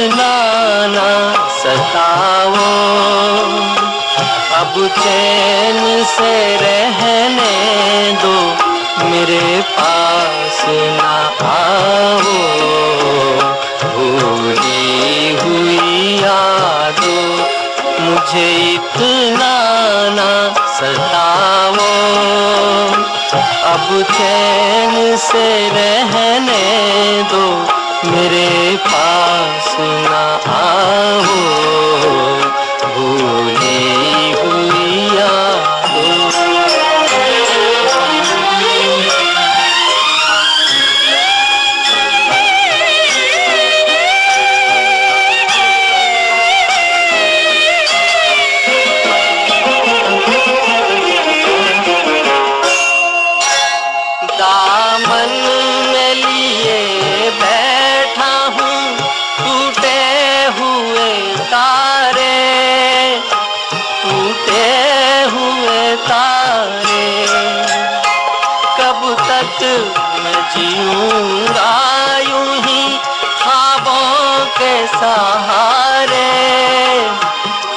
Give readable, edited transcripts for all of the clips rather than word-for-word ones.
इतना ना सताओ, अब चैन से रहने दो, मेरे पास ना आओ। भूली हुई यादों मुझे इतना ना सताओ, अब चैन से रहने दो, मेरे पास ना आओ। भूली हुई यादों। दामन में लिए बैठा हूँ टूटे हुए तारे, टूटे हुए तारे। कब तक मैं जीऊँगा यूं ही ख्वाबों के सहारे,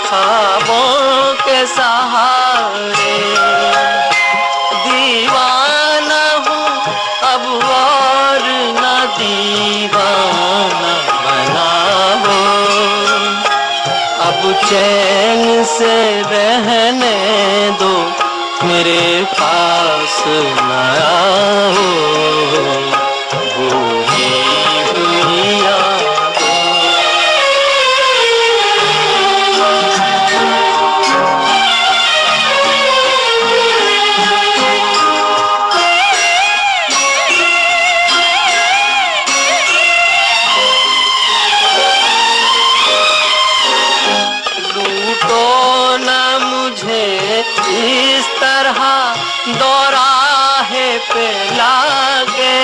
ख्वाबों के सहारे। दीवाना हूँ अब और न दीवाना बनाओ, अब चैन से रहने दो, मेरे पास न आओ। भूली हुई यादों। लूटो न मुझे इस तरह दौराहे पे लाके,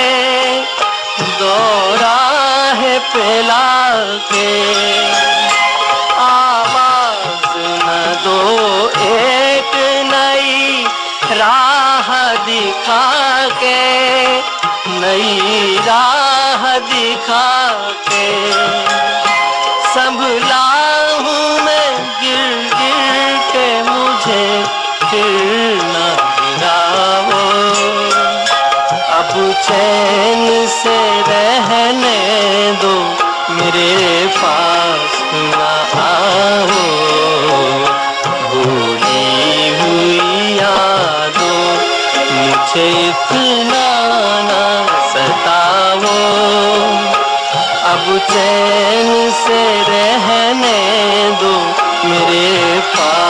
दौराहे पे लाके। आवाज न दो एक नई राह दिखा के, नई राह दिखा के। संभला हूँ मैं गिर गिर के, मुझे फिर न गिराओ, अब चैन से रहने दो, मेरे पास न आओ। भूली हुई यादों मुझे इतना न सताओ, अब चैन से रहने दो, मेरे पास